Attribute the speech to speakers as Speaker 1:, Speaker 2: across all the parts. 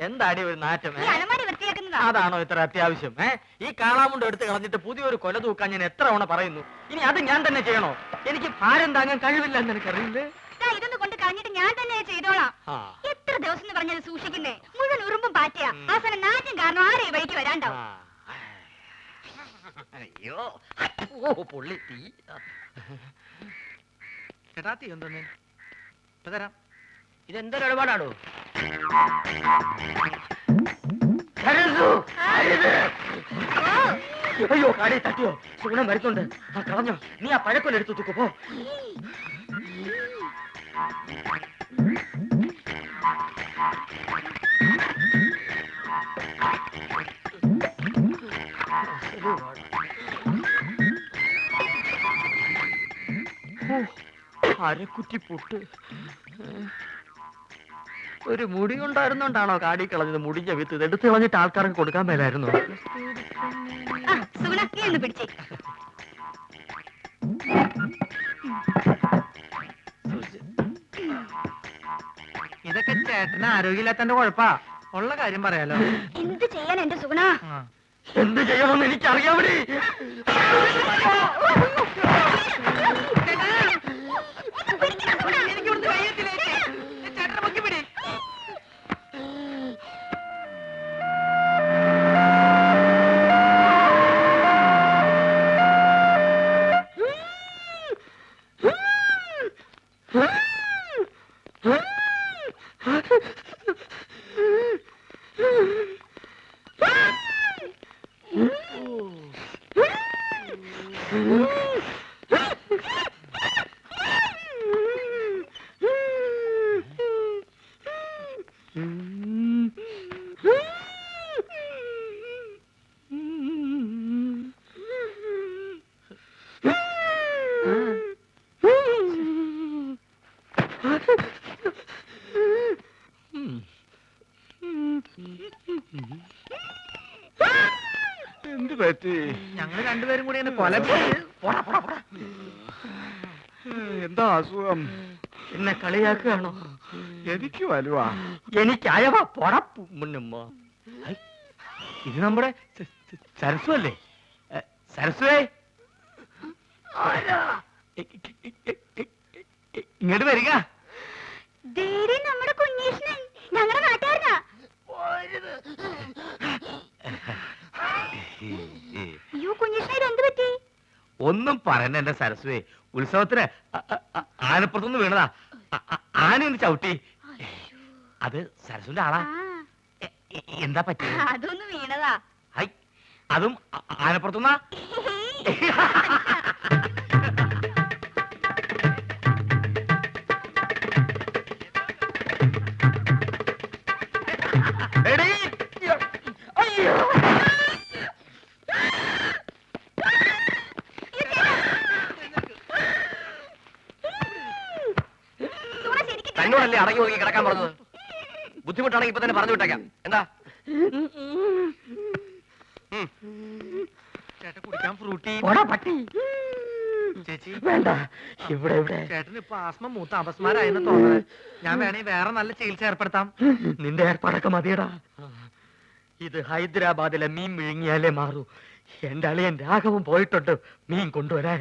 Speaker 1: എന്താടി ഒരു നാറ്റം?
Speaker 2: അലമാരി വൃത്തിയാക്കുന്നതാ.
Speaker 1: അതാണോ ഇത്ര അത്യാവശ്യം? ഈ കാളാമുണ്ട് എടുത്ത് കളഞ്ഞിട്ട് പുതിയൊരു കൊല തൂക്കാൻ ഞാൻ എത്ര തവണ പറയുന്നു. ഇനി അത് ഞാൻ തന്നെ ചെയ്യണോ? എനിക്ക് ഭാരം താങ്ങാൻ കഴിവില്ല എന്ന് എനിക്കറിയില്ലേ.
Speaker 2: ഇതൊന്ന് കൊണ്ട് കളഞ്ഞിട്ട് ഞാൻ തന്നെ ചെയ്തോളാം. എത്ര ദിവസം എന്ന് പറഞ്ഞത് സൂക്ഷിക്കുന്നേ? മുഴുവൻ ഉറുമ്പും പാറ്റയാ. അവസാനം നാറ്റും കാരണം ആരെ ഈ വഴിക്ക് വരാണ്ടാവും.
Speaker 1: അയ്യോ പൊള്ളി തീ. ചേട്ടാ തീ എന്തോന്നേ തരാം. ഇതെന്തൊരു ഇടപാടാണോ? അയ്യോ കാടി തട്ടിയോ? സുഗുണം വരുന്നുണ്ട്. കളഞ്ഞോ? നീ ആ പഴക്കൊല്ല എടുത്തു തൂക്കോ. പോ. അരക്കുറ്റി പുട്ട്. ഒരു മുടി കൊണ്ടായിരുന്നോണ്ടാണോ കാടി കളഞ്ഞത്? മുടിഞ്ഞ വിത്ത് ഇത് എടുത്ത് കളഞ്ഞിട്ട് ആൾക്കാർക്ക് കൊടുക്കാൻ മേലായിരുന്നു. ഇതൊക്കെ ചേട്ടന് ആരോഗ്യമില്ലാത്തന്റെ കുഴപ്പാ. ഉള്ള കാര്യം പറയാലോ.
Speaker 2: എന്ത് ചെയ്യാൻ എന്റെ സുഗുണ?
Speaker 1: എന്ത് ചെയ്യണമെന്ന് എനിക്കറിയാമടി. എന്ത് പറ്റി? ഞങ്ങൾ രണ്ടുപേരും കൂടി കൊല. എന്താ അസുഖം? എന്നെ കളിയാക്കുകയാണോ? എനിക്ക് വലുവാ. എനിക്ക് അയവാ. മുന്നുമ്മ. ഇത് നമ്മുടെ സരസ്വ അല്ലേ? സരസ്വേ ഇങ്ങോട്ട് വരിക.
Speaker 2: നമ്മുടെ കുഞ്ഞീഷ്ണൻ ഞങ്ങളുടെ നാട്ടുകാരനാ. അയ്യോ കുഞ്ഞീഷ്ണൻ എന്ത് പറ്റി?
Speaker 1: ഒന്നും പറയണ്ട എന്റെ സരസ്വേ. ഉത്സവത്തിന് ആനപ്പുറത്തുനിന്ന് വീണതാ. ആനയൊന്ന് ചവിട്ടി. അത് സരസ്വന്റെ ആളാ. എന്താ പറ്റി?
Speaker 2: അതൊന്ന് വീണതാ.
Speaker 1: അതും ആനപ്പുറത്തുനിന്നാ? തന്നോടല്ലേ അടങ്ങി ഒതുങ്ങി കിടക്കാൻ പറഞ്ഞത്? ബുദ്ധിമുട്ടാണെങ്കിൽ ഇപ്പൊ തന്നെ പറഞ്ഞു വിട്ടേക്കാം. എന്താ ചേട്ടൻ കുടിക്കാൻ ഫ്രൂട്ടി? ചേച്ചി വേണ്ട. ഇവിടെ ചേട്ടന് ഇപ്പൊ ആസ്മ മൂത്ത അപസ്മാരായെന്ന് തോന്നുന്നത്. ഞാൻ വേണേ വേറെ നല്ല ചികിത്സ ഏർപ്പെടുത്താം. നിന്റെ ഏർപ്പാടൊക്കെ മതിയടാ. ഇത് ഹൈദരാബാദിലെ മീൻ വിഴുങ്ങിയാലേ മാറൂ. എന്റെ അളിയൻ രാഘവൻ പോയിട്ടുണ്ട് മീൻ കൊണ്ടുവരാൻ.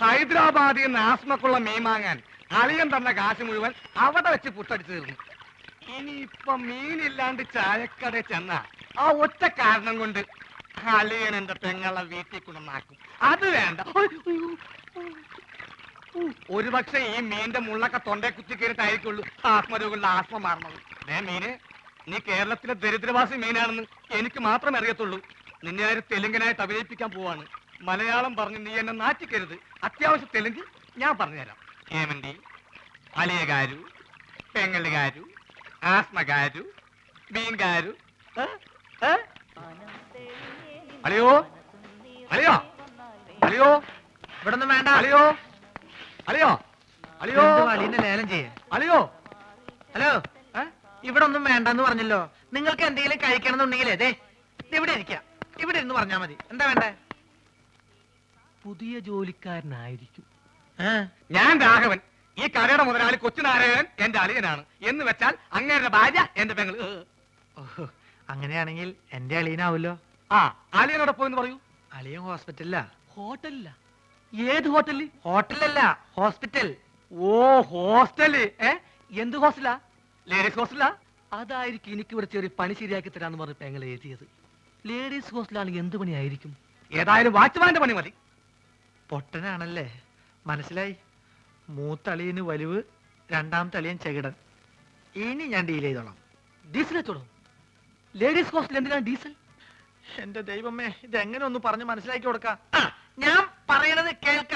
Speaker 1: ഹൈദരാബാദിൽ നിന്ന് ആസ്മക്കുള്ള മീൻ വാങ്ങാൻ അളിയൻ തന്ന കാശ് മുഴുവൻ അവിടെ വെച്ച് പുട്ടടിച്ചു തീർന്നു. ഇനിയിപ്പൊ മീനില്ലാണ്ട് ചായക്കട ചെന്ന ആ ഒറ്റ കാരണം കൊണ്ട് അളിയൻ എന്റെ പെങ്ങളെ വീട്ടിൽ കൊണ്ടുവന്നാക്കും. അത് വേണ്ട. ഒരുപക്ഷെ ഈ മീന്റെ മുള്ളൊക്കെ തൊണ്ടേ കുത്തി കയറിട്ടായിരിക്കുള്ളൂ ആത്മരോഗങ്ങളുടെ ആസ്മ മാറണത്. മീന് നീ കേരളത്തിലെ ദരിദ്രവാസി മീനാണെന്ന് എനിക്ക് മാത്രമേ അറിയത്തുള്ളൂ. നിന്നെ ആര് തെലുങ്കനായിട്ട് അഭിനയിപ്പിക്കാൻ പോവാണ്. മലയാളം പറഞ്ഞ് നീ എന്നെ നാറ്റിക്കരുത്. അത്യാവശ്യം തെലുങ്ക് ഞാൻ പറഞ്ഞുതരാം. ഏമന്തി, അലിയകാരു, പെങ്ങലുകാരു, ആസ്മകാരു, മീൻകാരു. അലിയോ അലിയോ അലിയോ ഇവിടെ ഒന്നും വേണ്ട. അലിയോ അലിയോ അലിയോ അലീനെ ലേലം ചെയ്യേ. അലിയോ ഹലോ ഇവിടെ ഒന്നും വേണ്ടെന്ന് പറഞ്ഞല്ലോ. നിങ്ങൾക്ക് എന്തെങ്കിലും കഴിക്കണം എന്നുണ്ടെങ്കിൽ അതെ ഇവിടെ ഇരിക്കാം. ഇവിടെ ഇരുന്ന് പറഞ്ഞാൽ മതി. എന്താ വേണ്ടേ? പുതിയ ജോലിക്കാരനായിരിക്കും. ഞാൻ രാഘവൻ, ഈ കടയുടെ മുതലാളി കൊച്ചുനാരായണൻ എന്റെ അളിയനാണ്. എന്ന് വെച്ചാൽ അങ്ങേരുടെ ഭാര്യ എന്റെ പെങ്ങള്.
Speaker 3: അങ്ങനെയാണെങ്കിൽ എന്റെ അളിയനാവല്ലോ.
Speaker 1: ആ, അളിയനോടൊപ്പം എന്ന് പറയൂ.
Speaker 3: അളിയൻ ഹോസ്പിറ്റലിലാ.
Speaker 1: ഹോട്ടലില്ല? ഏത് ഹോട്ടലിൽ?
Speaker 3: ഹോട്ടലല്ല, ഹോസ്പിറ്റൽ.
Speaker 1: ഓ, ഹോസ്റ്റല്. എന്ത് ഹോസ്റ്റലാ? ലേഡീസ് ഹോസ്റ്റലാ? അതായിരിക്കും എനിക്ക് ഇവിടെ ചെറിയ പണി ശരിയാക്കി തരാന്ന് പറഞ്ഞ് പെങ്ങളെ എഴുതിയത്. ലേഡീസ് ഹോസ്റ്റലാണെങ്കിൽ എന്ത് പണിയായിരിക്കും? ഏതായാലും വാച്ച്മാന്റെ പണി മതി.
Speaker 3: പൊട്ടനാണല്ലേ, മനസ്സിലായി. മൂത്തളിയന് വലിവ്, രണ്ടാമത്തെ അളിയൻ ചെകിടൻ. ഇനി ഞാൻ ഡീൽ ചെയ്തോളാം.
Speaker 1: ഡീസൽ വെച്ചോളൂ. ലേഡീസ് ഹോസ്റ്റൽ എന്തിനാണ് ഡീസൽ?
Speaker 3: എന്റെ ദൈവമേ, ഇതെങ്ങനെ ഒന്ന് പറഞ്ഞ് മനസ്സിലാക്കി കൊടുക്കാം. ഞാൻ പറയണത് കേൾക്ക.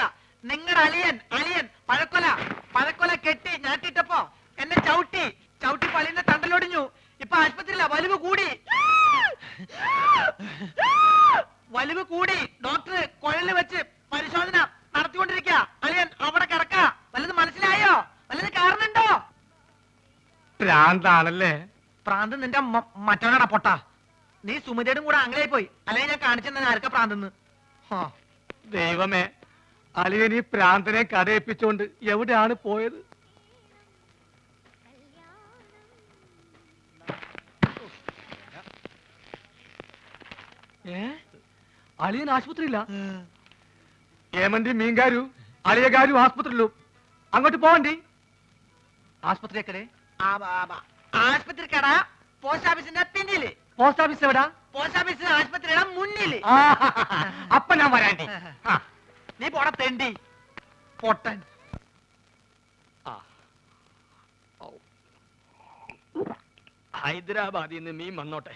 Speaker 3: നിങ്ങളുടെ അളിയൻ പഴക്കൊല കെട്ടി ഞാട്ടിട്ടപ്പോ എന്നെ ചവിട്ടി പള്ളിന്റെ തണ്ടലൊടിഞ്ഞു. ഇപ്പൊ ആശുപത്രിയില്ല, വലിവ് കൂടി. ഡോക്ടർ കുഴലിൽ വെച്ച് പരിശോധന നടത്തിക്കൊണ്ടിരിക്കുക. അളിയൻ അവിടെ കിടക്ക. വല്ലത് മനസ്സിലായോ? വല്ലത് കാരണുണ്ടോ?
Speaker 1: ഭ്രാന്താണല്ലേ?
Speaker 3: പ്രാന്ത് നിന്റെ മറ്റവനാടാ പൊട്ട. നീ സുമിതയുടെ കൂടെ ആംഗ്ലയിൽ പോയി, അല്ലെങ്കിൽ ഞാൻ കാണിച്ചെന്നെ ആർക്കാ പ്രാന്തെന്ന്.
Speaker 1: ദൈവമേ, അളിയൻ ഈ പ്രാന്തനെ കഥയിപ്പിച്ചോണ്ട് എവിടെയാണ് പോയത്? അളിയൻ ആശുപത്രിയില്ല? ഏമന്തി മീൻകാരു അളിയകാരു ആസ്പത്രിയിലും. അങ്ങോട്ട് പോവണ്ടി. ആസ്പത്രിക്കടെ?
Speaker 3: ആശുപത്രി കട പോസ്റ്റ് ഓഫീസിന്റെ പിന്നില്.
Speaker 1: പോസ്റ്റ് ഓഫീസ് എവിടാ?
Speaker 3: പോസ്റ്റ് ഓഫീസ് ആശുപത്രിയുടെ മുന്നില്.
Speaker 1: അപ്പൊ ഞാൻ വരാണ്ടി.
Speaker 3: നീ പോട തെണ്ടി പൊട്ടൻ.
Speaker 4: ഹൈദരാബാദിൽ നിന്ന് മീൻ വന്നോട്ടെ,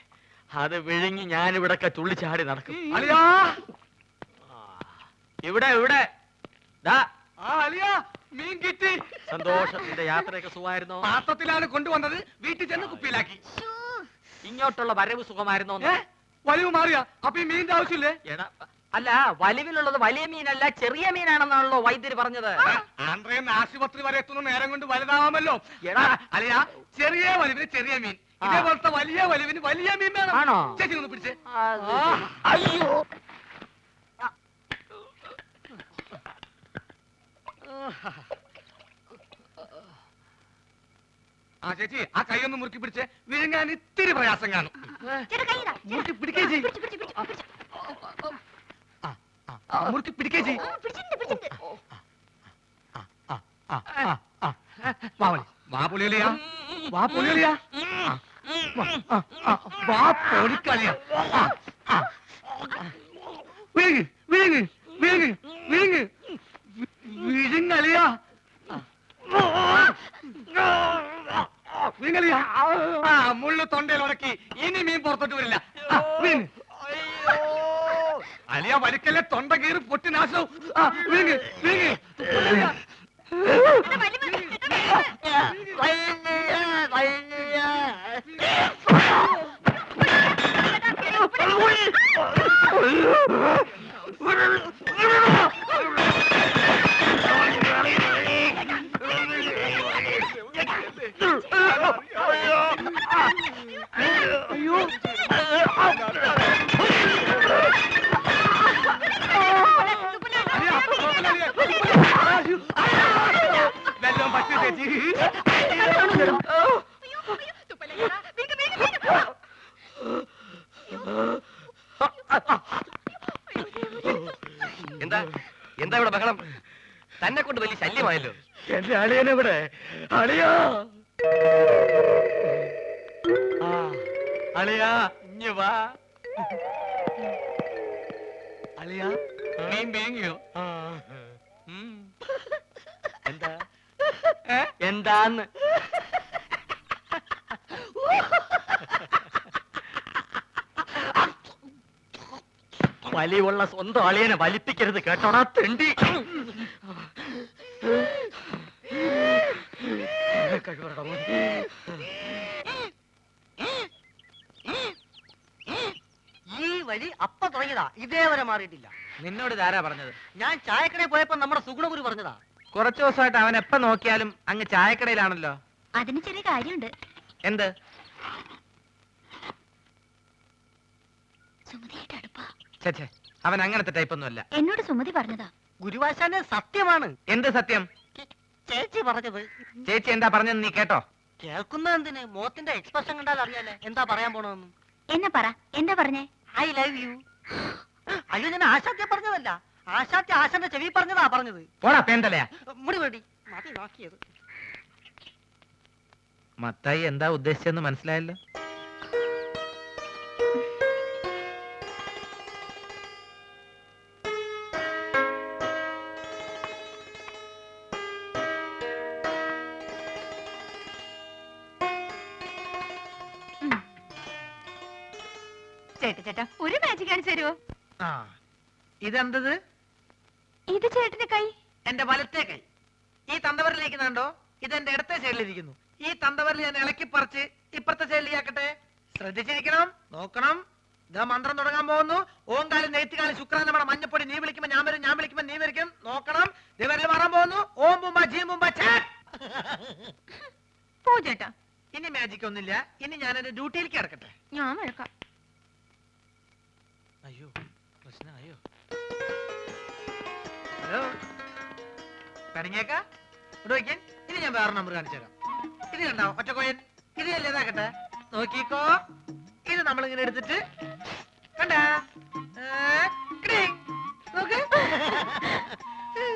Speaker 4: അത് വിഴുങ്ങി ഞാനിവിടൊക്കെ തുള്ളിച്ചാടി നടക്കും.
Speaker 1: അളിയാ,
Speaker 4: ഇവിടെ ഇവിടെ ദാ
Speaker 1: അളിയാ, മീൻ കിട്ടി.
Speaker 4: സന്തോഷത്തിന്റെ യാത്രയൊക്കെ സുഖമായിരുന്നോ?
Speaker 1: പാത്രത്തിലാണ് കൊണ്ടുവന്നത്, വീട്ടിൽ ചെന്ന് കുപ്പിയിലാക്കി.
Speaker 4: ഇങ്ങോട്ടുള്ള വരവ് സുഖമായിരുന്നോ?
Speaker 1: വലിവ് മാറിയാ? അപ്പൊ ഈ മീനിന്റെ ആവശ്യമില്ലേ?
Speaker 4: എടാ, അല്ല, വലിവിലുള്ളത് വലിയ മീനല്ല ചെറിയ മീനാണെന്നാണല്ലോ വൈദ്യര് പറഞ്ഞത്.
Speaker 1: ആന്ധ്രയിൽ ആശുപത്രി വരെ എത്തുന്ന നേരം കൊണ്ട് വലുതാവാമല്ലോ. എടാ അളിയാ, ചെറിയ വലിവിന് ചെറിയ മീൻ, ഇതേപോലത്തെ വലിയ വലിവിന് വലിയ മീൻ വേണം.
Speaker 4: ആണോ?
Speaker 1: ചേച്ചി ഒന്ന് പിടിച്ചേ.
Speaker 4: അയ്യോ,
Speaker 1: ആ ചേച്ചി, ആ കൈ ഒന്ന് മുറുക്കി പിടിച്ചേ. വിഴുങ്ങാൻ ഇത്തിരി പ്രയാസം കാണും. മുറുക്കി പിടിക്കേ ചെയ്. മുറുക്കി പിടിക്കേ ചെയ്. വാ പൊളിയലിയാ, വാ പൊളിയലിയാ, വാ പൊളിക്കളിയാ. വിഴുങ്ങ് വിഴുങ്ങ് വിഴുങ്ങ് വിഴുങ്ങ് വിഴുങ്ങലിയാ, വിഴുങ്ങലിയാ. മുള്ളു തൊണ്ടയിൽ ഉടക്കി, ഇനി മീൻ പുറത്തോട്ട് വരില്ല. അലിയ വലിക്കല്ലേ, തൊണ്ട കീറി പൊട്ടി നാശവും. വിഴുങ്ങ് വിഴുങ്ങ്. വെള്ളം പറ്റി ചേച്ചി.
Speaker 4: എന്താ എന്താ ഇവിടെ ബഹളം? തന്നെ കൊണ്ട് വലിയ ശല്യമായല്ലോ.
Speaker 1: എന്റെ അളിയനെവിടെ? അളിയാ,
Speaker 4: അളിയാ, ഇഞ്ഞ് വാ.
Speaker 1: അളിയാ, മീൻ വേങ്ങിയോ?
Speaker 4: എന്താ എന്താന്ന്? വലിവുള്ള സ്വന്തം അളിയനെ വലിപ്പിക്കരുത് കേട്ടോടാ തെണ്ടി.
Speaker 3: ഈ വഴി അപ്പ തുടങ്ങിയതാ, ഇതേവരെ മാറിയിട്ടില്ല.
Speaker 4: നിന്നോട് ഇതാരാ പറഞ്ഞത്?
Speaker 3: ഞാൻ ചായക്കടയിൽ പോയപ്പോ നമ്മുടെ സുഗുണഗുരു പറഞ്ഞതാ.
Speaker 4: കുറച്ചു ദിവസമായിട്ട് അവൻ എപ്പ നോക്കിയാലും അങ്ങ് ചായക്കടയിലാണല്ലോ.
Speaker 2: അതിന് ചെറിയ കാര്യമുണ്ട്.
Speaker 4: എന്ത്?
Speaker 2: സുമതിയായിട്ട് അടുപ്പാ.
Speaker 4: ഛേ,
Speaker 1: അവൻ അങ്ങനത്തെ ടൈപ്പ് ഒന്നുമല്ല.
Speaker 2: എന്നോട് സുമതി പറഞ്ഞതാ.
Speaker 3: ഗുരുവാശാന് സത്യമാണ്.
Speaker 1: എന്ത് സത്യം?
Speaker 3: ചേച്ചി പറഞ്ഞത്.
Speaker 1: ചേച്ചി എന്താ പറഞ്ഞെന്ന് നീ കേട്ടോ?
Speaker 3: കേൾക്കുന്ന എന്തിന്? മോത്തിന്റെ എക്സ്പ്രഷൻ കണ്ടാൽ അറിയാലേ എന്താ പറയാൻ പോണെന്ന്.
Speaker 2: എന്നെ പറ, എന്താ പറഞ്ഞേ?
Speaker 3: I love you. അയ്യോ, ഞാൻ ആശാത്യ പറഞ്ഞതല്ല. ആശാത്യ ആശാന്റെ ചെവി പറഞ്ഞതാ പറഞ്ഞത്.
Speaker 1: പോടാ പേന്തലയാ.
Speaker 3: മുടി വേണ്ടി മതി നോക്കിയത്.
Speaker 1: മത്തായി എന്താ ഉദ്ദേശിച്ചെന്ന് മനസ്സിലായല്ലോ.
Speaker 2: ചേട്ടാ ഒരു മാജിക് കാണിച്ചു തരുമോ?
Speaker 3: ആ, ഇതെന്തത്?
Speaker 2: ഇത് ചേട്ടന്റെ കൈ.
Speaker 3: എന്റെ വലത്തെ കൈ. ഈ തന്തവരിലേക്ക് കണ്ടോ? ഇതെന്റെ ഇടത്തെ സൈഡിലിരിക്കുന്നു. ഈ തന്തവരിൽ ഞാൻ ഇളക്കി പറിച്ച് ഇപ്പുറത്തെ സൈഡിലേക്കാക്കട്ടെ. ശ്രദ്ധിച്ചിരിക്കണം, നോക്കണം. ഇതാ മന്ത്രം തുടങ്ങാൻ പോകുന്നു. ഓങ്കാലം നെയ്ത്തുകാലം ശുക്രാനമാണ് മഞ്ഞപ്പൊടി. നീ വിളിക്കുമ്പോ ഞാൻ വരും, ഞാൻ വിളിക്കുമ്പോ നീ വരിക്കും. നോക്കണം. ദിവരിൽ മാറാൻ പോകുന്നു. ഓം ബുംബ ജീ ബുംബ
Speaker 2: പോ ചേട്ടാ.
Speaker 3: ഇനി മാജിക് ഒന്നുമില്ല. ഇനി ഞാൻ എന്റെ ഡ്യൂട്ടിയിലേക്ക് കിടക്കട്ടെ.
Speaker 2: ഞാൻ വഴക്കാം.
Speaker 3: അയ്യോ, പ്രശ്നമായോ? ഹലോ, പണിങ്ങേക്ക ഇവിടെ വയ്ക്കാൻ. ഇനി ഞാൻ വേറെ നമ്പർ കാണിച്ചു തരാം. ഇത് കണ്ടാവും ഒറ്റ കോയൻ. ഇത് അല്ലേ ഇതാക്കട്ടെ. നോക്കിക്കോ. ഇത് നമ്മളിങ്ങനെ എടുത്തിട്ട് കണ്ടാ നോക്ക്.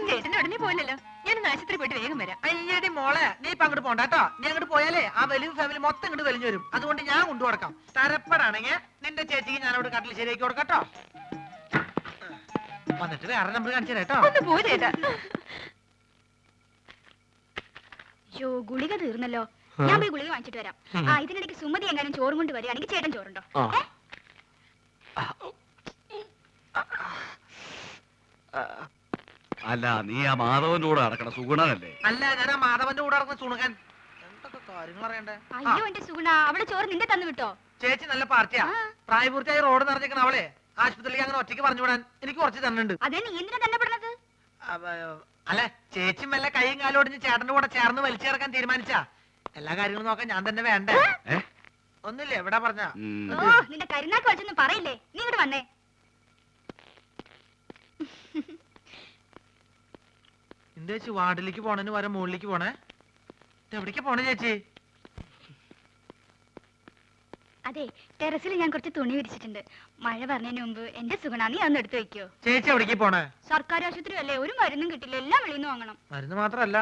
Speaker 2: ചേട്ടന് ഉടനെ പോയില്ലല്ലോ. ഞാൻ ആശുപത്രി പോയിട്ട് വേഗം വരാം.
Speaker 3: അയ്യടി മോളെ, നീ ഇപ്പൊ അങ്ങോട്ട് പോണ്ട കേട്ടോ. നീ അങ്ങോട്ട് പോയാലേ ആ വലിയ ഫാമിലി മൊത്തം ഇങ്ങോട്ട് വലിഞ്ഞു വരും. അതുകൊണ്ട് ഞാൻ കൊണ്ടു കൊടുക്കാം. തരപ്പെടാണെങ്കിൽ നിന്റെ ചേച്ചിക്ക് ഞാൻ അവിടെ കട്ടിൽ ശരിയാക്കി കൊടുക്കട്ടോ. വന്നിട്ട് വേറെ നമ്പർ കാണിച്ചു തരാം കേട്ടോ.
Speaker 2: ഒന്ന് പോ ചേട്ടാ. യോ, ഗുളിക തീർന്നല്ലോ. ഞാൻ പോയി ഗുളിക വാങ്ങിച്ചിട്ട് വരാം. ആ, ഇതിനിടയ്ക്ക് സുമതി എങ്ങാനും ചോറും കൊണ്ട് വരികയാണെങ്കിൽ ചേട്ടൻ ചോറുണ്ടോ?
Speaker 5: അല്ല, നീ ആ മാധവന്റെ കൂടെ നടക്കണ സുഗുണനല്ലേ?
Speaker 3: അല്ല, ഞാൻ ആ മാധവന്റെ കൂടെ നടക്കുന്ന സുണുകൻ. എന്തൊക്കെ കാര്യങ്ങൾ അറിയണ്ടേ?
Speaker 2: അയ്യോ എന്റെ സുഗുണ, അവള് ചോറ് നിന്റെ തന്നു വിട്ടോ?
Speaker 3: ചേച്ചി നല്ല പാർട്ടിയാ. പ്രായപൂർത്തിയായി റോഡ് നിറഞ്ഞേക്കണ അവളെ ആശുപത്രിയിലേക്ക് അങ്ങനെ ഒറ്റയ്ക്ക് പറഞ്ഞു വിടാൻ എനിക്ക് കുറച്ച് തന്നുണ്ട്.
Speaker 2: അതെ, നീ എന്തിനാ തന്നെ പെടുന്നത്?
Speaker 3: അല്ലെ, ചേച്ചി മെല്ലെ കൈയും കാലും ഒടിഞ്ഞ് ചേട്ടന്റെ കൂടെ ചേർന്ന് വലിച്ചു ചേർക്കാൻ തീരുമാനിച്ചാ. എല്ലാ കാര്യങ്ങളും നോക്കാൻ ഞാൻ തന്നെ വേണ്ടേ? ഒന്നുമില്ല, എവിടാ പറഞ്ഞ.
Speaker 2: ഓ, നിന്റെ കരുനാക്ക് വലിച്ചൊന്നും പറയില്ലേ. നീ ഇങ്ങോട്ട് വന്നേ.
Speaker 3: എന്താ ചേച്ചി വാർഡിലേക്ക് പോണേന് വരെ മുകളിലേക്ക് പോണേ? എവിടേക്ക് പോണേ ചേച്ചി?
Speaker 2: അതെ, ടെറസിൽ ഞാൻ കുറച്ച് തുണി വിരിച്ചിട്ടുണ്ട്. മഴ പറഞ്ഞതിന് മുമ്പ് എന്റെ സുഗുണ നീ അന്ന് എടുത്തു വെക്കോ.
Speaker 3: ചേച്ചി എവിടേക്ക് പോണേ?
Speaker 2: സർക്കാർ ആശുപത്രി അല്ലേ, ഒരു മരുന്നും കിട്ടില്ല. എല്ലാം വെളിയിൽ നിന്ന് വാങ്ങണം.
Speaker 3: മരുന്ന് മാത്രല്ല,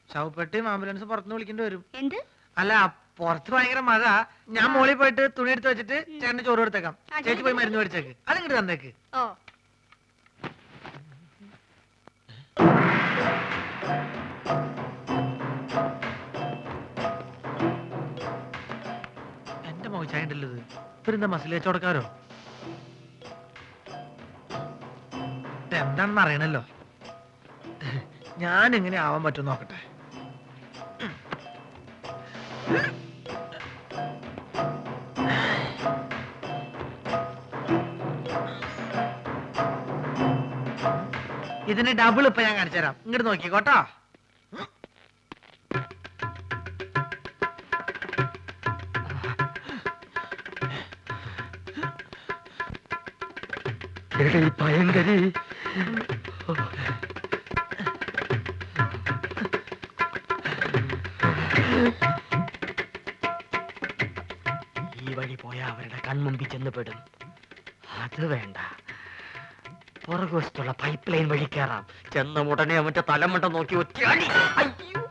Speaker 3: ശവപ്പെട്ടിയും ആംബുലൻസ് പുറത്തുനിന്ന് വിളിക്കേണ്ടി വരും.
Speaker 2: എന്ത്?
Speaker 3: അല്ല, പുറത്ത് ഭയങ്കര മഴ. ഞാൻ മോളിൽ പോയിട്ട് തുണി എടുത്ത് വെച്ചിട്ട് ചേട്ടന് ചോറ് കൊടുത്തേക്കാം. ചേച്ചി പോയി മരുന്ന് മേടിച്ചേക്ക്. അതിങ്ങോട്ട് തന്നേക്ക്.
Speaker 2: ഓ,
Speaker 3: എന്റെ മോശായിട്ടല്ലത്. ഇവരെന്താ മസിൽ വെച്ചോടക്കാരോ? എന്താണെന്ന് അറിയണല്ലോ. ഞാൻ എങ്ങനെ ആവാൻ പറ്റും നോക്കട്ടെ. ഇതിന് ഡബിൾ ഇപ്പൊ ഞാൻ കാണിച്ചു തരാം. ഇങ്ങോട്ട് നോക്കിക്കോട്ടോ.
Speaker 1: ഭയങ്കരി
Speaker 4: ഈ വഴി പോയാ അവരുടെ കൺമുമ്പിൽ ചെന്ന് പെടും. അത് വേണ്ട, പുറകുവശത്തുള്ള പൈപ്പ് ലൈൻ വഴി കയറാം. ചെന്ന ഉടനെ അവന്റെ തലമുണ്ട നോക്കി ഒറ്റയാടി. അയ്യോ,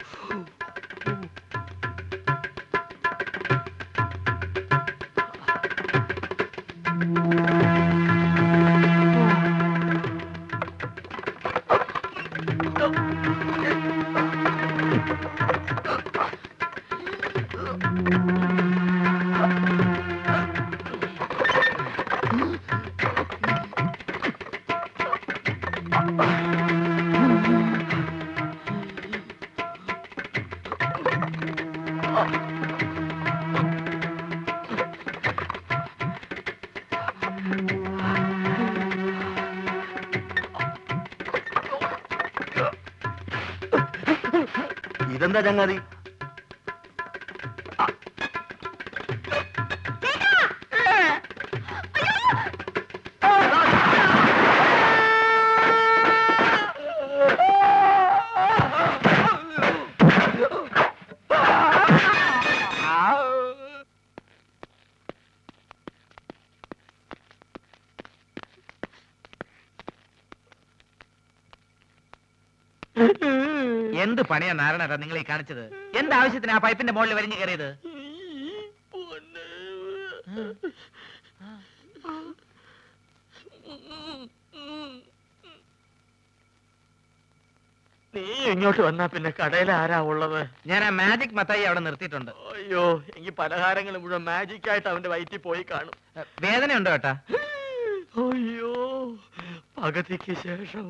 Speaker 5: ഇതെന്താ ചങ്ങാതി?
Speaker 3: എന്ത് പണിയാ നാരായണ നിങ്ങൾ ഈ കാണിച്ചത്? എന്താവശ്യത്തിന് ആ പൈപ്പിന്റെ മുകളിൽ വരിഞ്ഞു കയറിയത്?
Speaker 4: നീ ഇങ്ങോട്ട് വന്നാ പിന്നെ കടയിൽ ആരാ ഉള്ളത്?
Speaker 3: ഞാൻ ആ മാജിക് മത്തായി അവിടെ നിർത്തിയിട്ടുണ്ട്.
Speaker 4: അയ്യോ, എനിക്ക് പലഹാരങ്ങൾ മുഴുവൻ മാജിക് ആയിട്ട് അവന്റെ വയറ്റിൽ പോയി കാണും.
Speaker 3: വേദനയുണ്ടോ ഏട്ടാ?
Speaker 4: അയ്യോ, പകുതിക്ക് ശേഷം